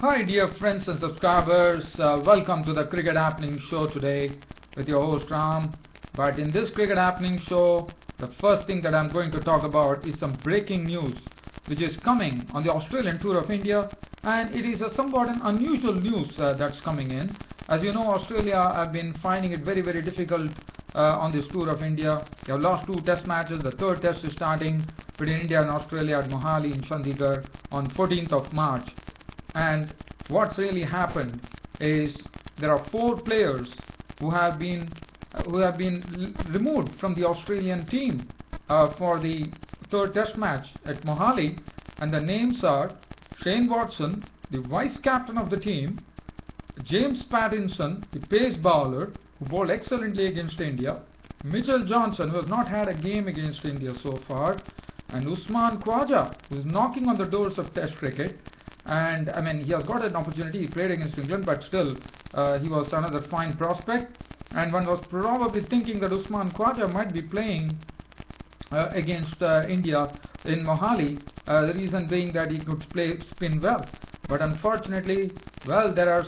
Hi dear friends and subscribers, welcome to the Cricket Happening Show today with your host Ram. But in this Cricket Happening Show, the first thing that I'm going to talk about is some breaking news which is coming on the Australian Tour of India, and it is a somewhat an unusual news that's coming in. As you know, Australia have been finding it very difficult on this Tour of India. They have lost 2 test matches. The third test is starting between India and Australia at Mohali in Chandigarh on 14th of March. And what's really happened is there are 4 players who have been removed from the Australian team for the third test match at Mohali, and the names are Shane Watson, the vice captain of the team, James Pattinson, the pace bowler who bowled excellently against India, Mitchell Johnson, who has not had a game against India so far, and Usman Khwaja, who is knocking on the doors of Test cricket. And I mean, he has got an opportunity. He played against England, but still he was another fine prospect, and one was probably thinking that Usman Khwaja might be playing against India in Mohali, the reason being that he could spin well. But unfortunately, well, there are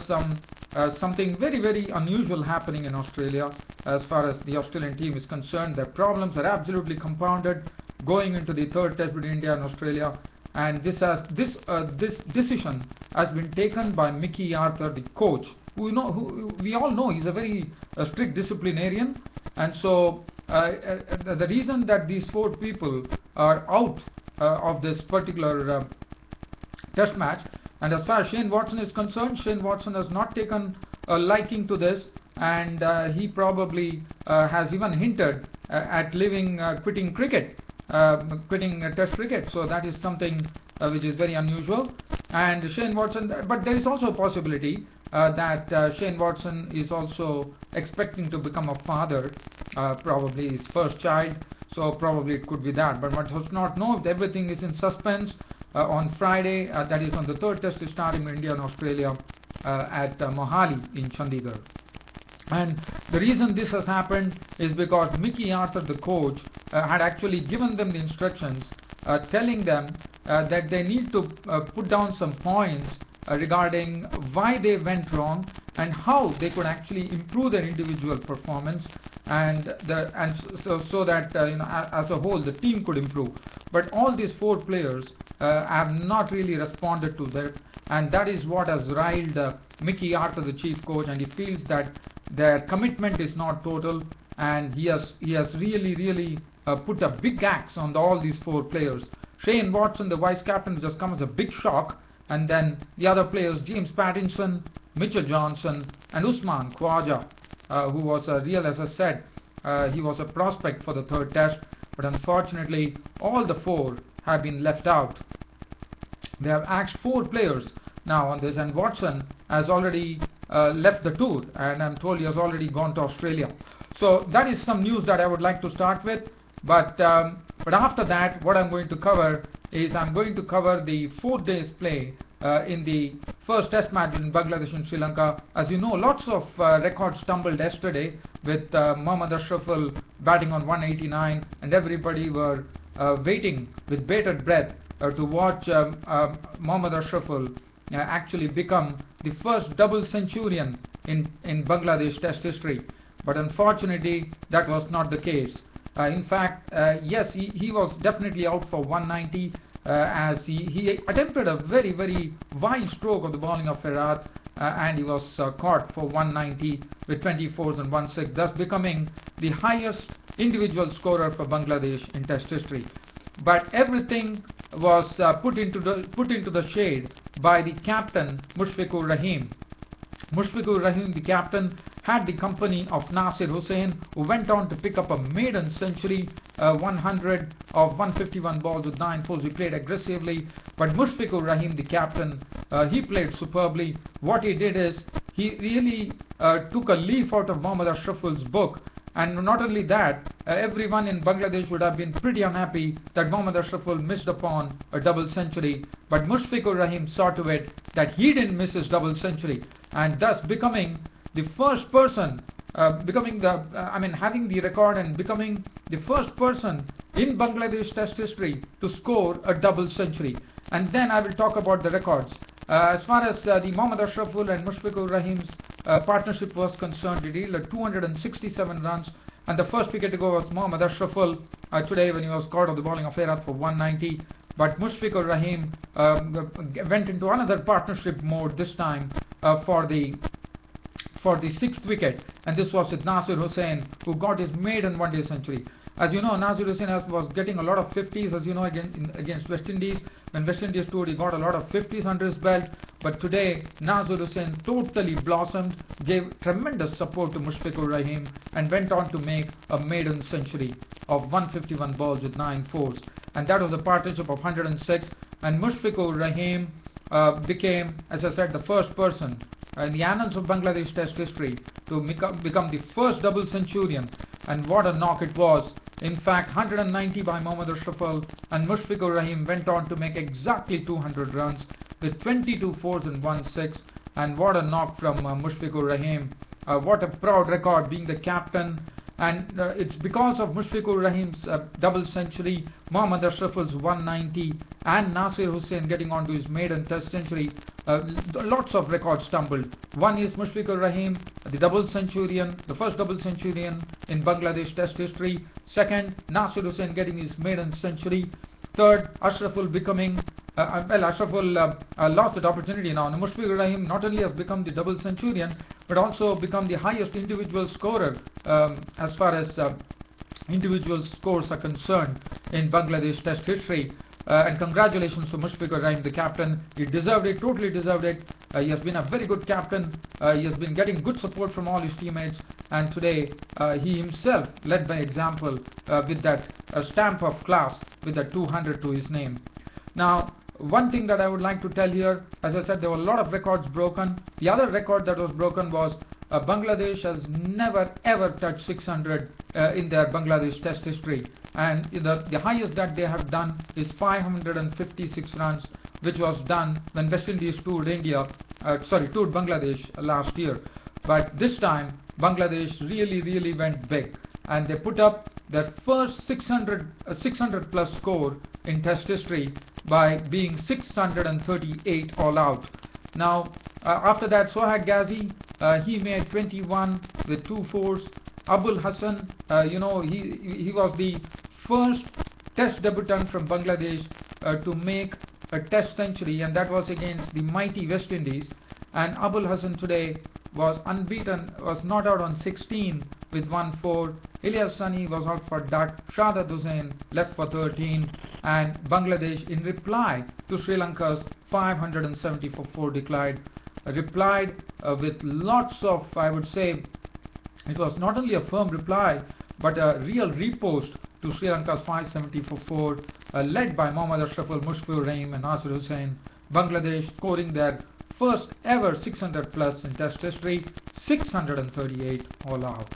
something very unusual happening in Australia as far as the Australian team is concerned. Their problems are absolutely compounded going into the third test between India and Australia. And this decision has been taken by Mickey Arthur, the coach, who we all know he's a very strict disciplinarian. And so the reason that these 4 people are out of this particular test match, and as far as Shane Watson is concerned, Shane Watson has not taken a liking to this, and he probably has even hinted at quitting cricket. Quitting Test cricket. So that is something which is very unusual. And Shane Watson, but there is also a possibility that Shane Watson is also expecting to become a father, probably his first child. So probably it could be that. But one does not know. If everything is in suspense. On Friday, that is on the third test, is starting in India and Australia at Mohali in Chandigarh. And the reason this has happened is because Mickey Arthur, the coach, had actually given them the instructions telling them that they need to put down some points regarding why they went wrong and how they could actually improve their individual performance, and so that as a whole the team could improve. But all these 4 players have not really responded to that, and that is what has riled Mickey Arthur, the chief coach, and he feels that their commitment is not total, and he has really put a big axe on all these 4 players. Shane Watson, the vice captain, just comes as a big shock, and then the other players, James Pattinson, Mitchell Johnson, and Usman Khwaja, who was a real, as I said, he was a prospect for the third test, but unfortunately all the 4 have been left out. They have axed 4 players now on this, and Watson has already left the tour, and I'm told he has already gone to Australia. So that is some news that I would like to start with. But after that, what I'm going to cover is I'm going to cover the 4 days play in the first test match in Bangladesh and Sri Lanka. As you know, lots of records tumbled yesterday with Mohammad Ashraful batting on 189, and everybody were waiting with bated breath to watch Mohammad Ashraful actually become the first double centurion in Bangladesh Test history. But unfortunately, that was not the case. In fact, yes, he was definitely out for 190 as he attempted a very wild stroke of the bowling of Ferhat, and he was caught for 190 with 24s and 1/6, thus becoming the highest individual scorer for Bangladesh in Test history. But everything was put into the shade by the captain Mushfiqur Rahim. Mushfiqur Rahim, the captain, had the company of Nasir Hossains, who went on to pick up a maiden century, 100 of 151 balls with 9 fours. He played aggressively, but Mushfiqur Rahim, the captain, he played superbly. What he did is he really took a leaf out of Mohammad Ashraful's book. And not only that, everyone in Bangladesh would have been pretty unhappy that Mohammad Ashraful missed upon a double century. But Mushfiqur Rahim saw to it that he didn't miss his double century, and thus becoming the first person, having the record and becoming the first person in Bangladesh Test history to score a double century. And then I will talk about the records. As far as the Mohammad Ashraful and Mushfiqur Rahim's partnership was concerned, it yielded 267 runs, and the first wicket to go was Mohammad Ashraful today when he was caught on the bowling of Herat for 190. But Mushfiqur Rahim went into another partnership mode this time for the sixth wicket, and this was with Nasir Hossains, who got his maiden one-day century. As you know, Nasir Hossains was getting a lot of 50s, as you know, against West Indies. When West Indies toured, he got a lot of 50s under his belt. But today, Nasir Hossains totally blossomed, gave tremendous support to Mushfiqur Rahim, and went on to make a maiden century of 151 balls with 9 fours. And that was a partnership of 106. And Mushfiqur Rahim became, as I said, the first person in the annals of Bangladesh Test history to become the first double centurion. And what a knock it was. In fact, 190 by Mohammad Ashraful, and Mushfiqur Rahim went on to make exactly 200 runs with 22 fours and 1 6. And what a knock from Mushfiqur Rahim. What a proud record, being the captain. And it's because of Mushfiqur Rahim's double century, Mohammad Ashraful's 190, and Nasir Hossains getting on to his maiden test century. Lots of records stumbled. One is Mushfiqur Rahim, the double centurion, the first double centurion in Bangladesh Test history. Second, Nasir Hossains getting his maiden century. Third, Ashraful becoming Ashraful lost that opportunity now. And Mushfiqur Rahim not only has become the double centurion, but also become the highest individual scorer as far as individual scores are concerned in Bangladesh Test history. And congratulations to Mushfiqur Rahim, the captain. He deserved it, totally deserved it. He has been a very good captain. He has been getting good support from all his teammates. And today, he himself led by example with that stamp of class, with that 200 to his name. Now, one thing that I would like to tell here, as I said, there were a lot of records broken. The other record that was broken was Bangladesh has never ever touched 600 in their Bangladesh Test history, and the highest that they have done is 556 runs, which was done when West Indies toured toured Bangladesh last year. But this time Bangladesh really went big, and they put up their first 600 plus score in Test history by being 638 all out. Now after that, Sohaib Ghazi, he made 21 with 2 fours. Abul Hassan, he was the first Test debutant from Bangladesh to make a Test century, and that was against the mighty West Indies. And Abul Hassan today was unbeaten, was not out on 16 with 1 4. Ilyas Sani was out for duck. Shahzad Hussain left for 13. And Bangladesh, in reply to Sri Lanka's 574 replied with lots of, I would say, it was not only a firm reply, but a real repost to Sri Lanka's 574, led by Mohammad Ashraful, Mushfiqur Rahim and Nasir Hossains. Bangladesh scoring their first ever 600 plus in Test history, 638 all out.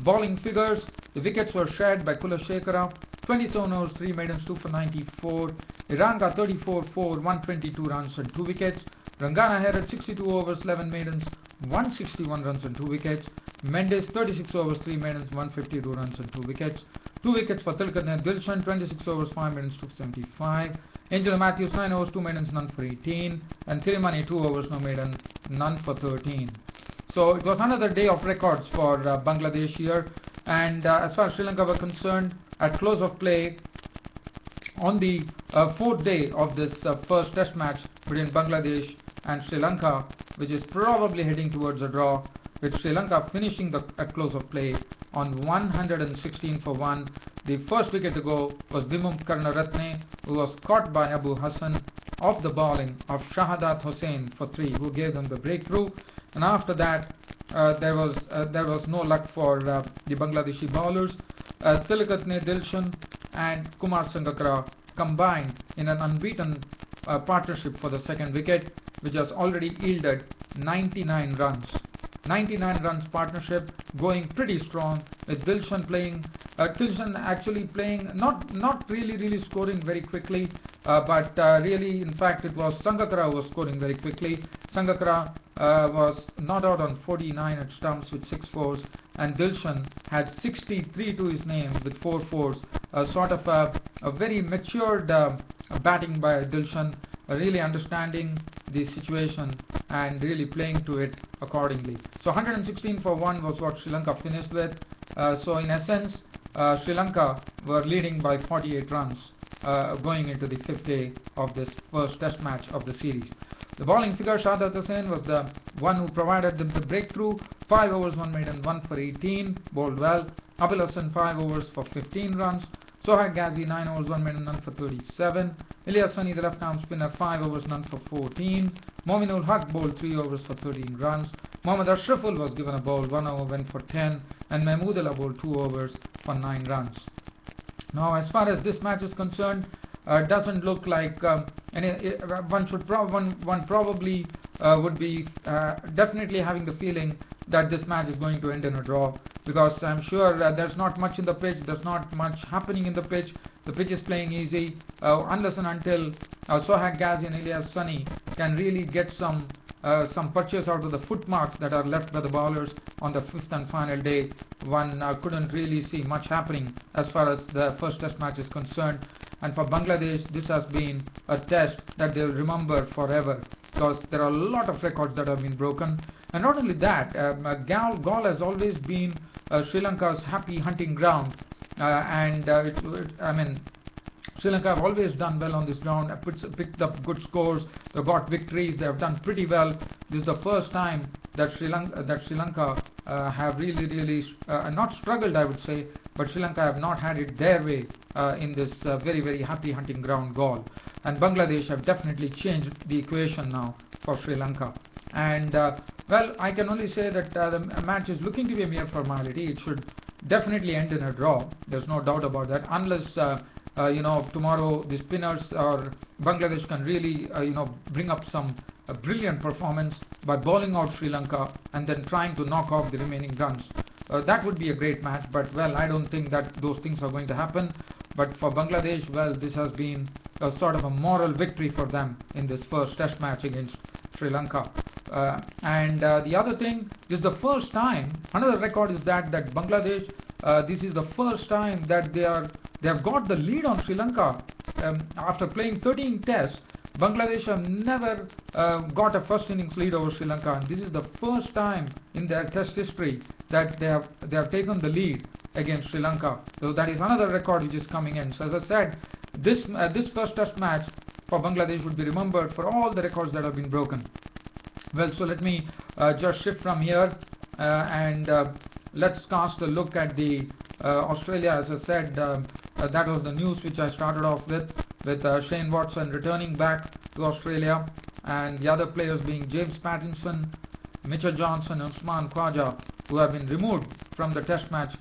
Bowling figures: the wickets were shared by Kulashekara, 27 overs, 3 maidens, 2 for 94. Iranga 34 4, 122 runs and 2 wickets. Rangana Herat 62 overs, 11 maidens, 161 runs and 2 wickets. Mendes 36 overs, 3 maidens, 152 runs and 2 wickets. 2 wickets for Tilakatne Dilshan, 26 overs, 5 maidens, 275. Angela Matthews 9 overs, 2 maidens, none for 18. And Thirimani 2 overs, no maiden, none for 13. So it was another day of records for Bangladesh here. And as far as Sri Lanka were concerned, at close of play on the 4th day of this first Test match between Bangladesh and Sri Lanka, which is probably heading towards a draw, with Sri Lanka finishing at close of play on 116 for 1. The first wicket to go was Dimum Karnaratne, who was caught by Abu Hassan off the bowling of Shahzad Hossain for 3, who gave them the breakthrough. And after that, there was no luck for the Bangladeshi bowlers. Tilakatne Dilshan and Kumar Sangakkara combined in an unbeaten partnership for the second wicket, which has already yielded 99 runs. 99 runs partnership, going pretty strong, with Dilshan actually playing, not really scoring very quickly, but really, in fact, it was Sangakkara who was scoring very quickly. Sangakkara was not out on 49 at stumps with 6 fours, and Dilshan had 63 to his name with 4 fours. Sort of a very matured batting by Dilshan, really understanding the situation and really playing to it accordingly. So 116 for 1 was what Sri Lanka finished with. So in essence, Sri Lanka were leading by 48 runs going into the 5th day of this first test match of the series. The bowling figure, Nasir Hossains, was the one who provided them the breakthrough. 5 overs, 1 maiden, 1 for 18, bowled well. Abil Hassan, 5 overs for 15 runs. Sohail Ghazi, 9 overs, 1 maiden, none for 37. Ilyas Sani, the left-arm spinner, 5 overs, none for 14. Mominul Haq bowled 3 overs for 13 runs. Mohammad Ashraful was given a bowl, 1 over, went for 10. And Mahmoodullah bowled 2 overs for 9 runs. Now, as far as this match is concerned, doesn't look like one probably would be definitely having the feeling that this match is going to end in a draw, because I'm sure there's not much in the pitch, there's not much happening in the pitch. The pitch is playing easy unless and until Sohail Ghazi and Ilyas Sani can really get some purchase out of the footmarks that are left by the bowlers on the 5th and final day. One couldn't really see much happening as far as the first test match is concerned. And for Bangladesh, this has been a test that they'll remember forever, because there are a lot of records that have been broken. And not only that, Galle has always been Sri Lanka's happy hunting ground, Sri Lanka have always done well on this ground, picked up good scores, they've got victories, they have done pretty well. This is the first time that Sri Lanka have really not struggled, I would say, but Sri Lanka have not had it their way in this very happy hunting ground Galle. And Bangladesh have definitely changed the equation now for Sri Lanka. And well, I can only say that the match is looking to be a mere formality. It should definitely end in a draw. There's no doubt about that, unless tomorrow the spinners or Bangladesh can really bring up some brilliant performance by bowling out Sri Lanka and then trying to knock off the remaining runs. That would be a great match, but well, I don't think that those things are going to happen. But for Bangladesh, well, this has been a sort of a moral victory for them in this first test match against Sri Lanka. The other thing, this is the first time, another record is that Bangladesh, this is the first time that they have got the lead on Sri Lanka. After playing 13 tests, Bangladesh have never got a first innings lead over Sri Lanka, and this is the first time in their test history that they have taken the lead against Sri Lanka. So that is another record which is coming in. So as I said, this first test match for Bangladesh would be remembered for all the records that have been broken. Well, so let me just shift from here and let's cast a look at the Australia. As I said, that was the news which I started off with Shane Watson returning back to Australia, and the other players being James Pattinson, Mitchell Johnson and Usman Khwaja, who have been removed from the test match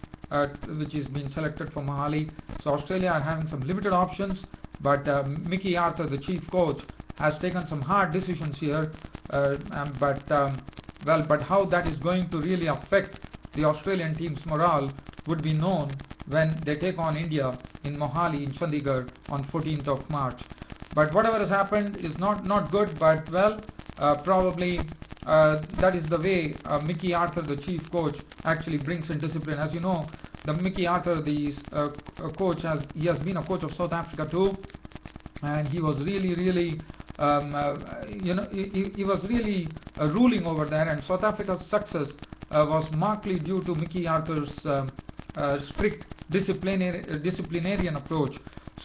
which is being selected for Mohali. So Australia are having some limited options, but Mickey Arthur, the chief coach, has taken some hard decisions here, but how that is going to really affect the Australian team's morale would be known when they take on India in Mohali in Chandigarh on 14th of March. But whatever has happened is not good, but well, probably that is the way Mickey Arthur, the chief coach, actually brings in discipline. As you know, the Mickey Arthur, the coach, he has been a coach of South Africa too, and he was really he was really ruling over there, and South Africa's success was markedly due to Mickey Arthur's strict disciplinarian approach.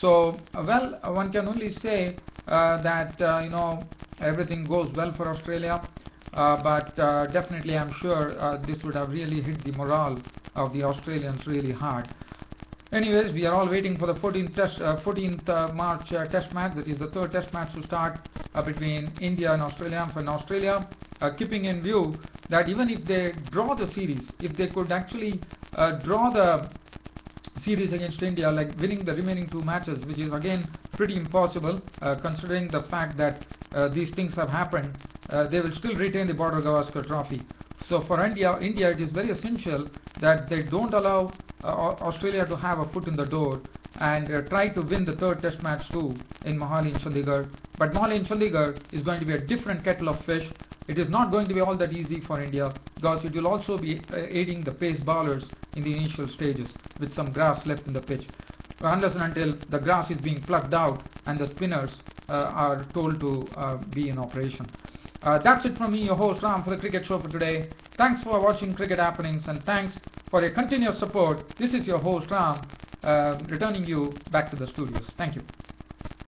So well, one can only say that everything goes well for Australia, but definitely I'm sure this would have really hit the morale of the Australians really hard. Anyways, we are all waiting for the 14th March test match. That is the third test match to start between India and Australia. And for Australia, keeping in view that even if they draw the series, if they could actually draw the series against India, like winning the remaining 2 matches, which is again pretty impossible considering the fact that these things have happened, they will still retain the Border Gavaskar trophy. So for India, it is very essential that they don't allow Australia to have a foot in the door and try to win the third test match too in Mohali in Chandigarh. But Mohali in Chandigarh is going to be a different kettle of fish. It is not going to be all that easy for India, because it will also be aiding the pace bowlers in the initial stages with some grass left in the pitch. Unless and until the grass is being plucked out and the spinners are told to be in operation. That's it from me, your host Ram, for the cricket show for today. Thanks for watching Cricket Happenings, and thanks for your continuous support. This is your host Ram, returning you back to the studios. Thank you.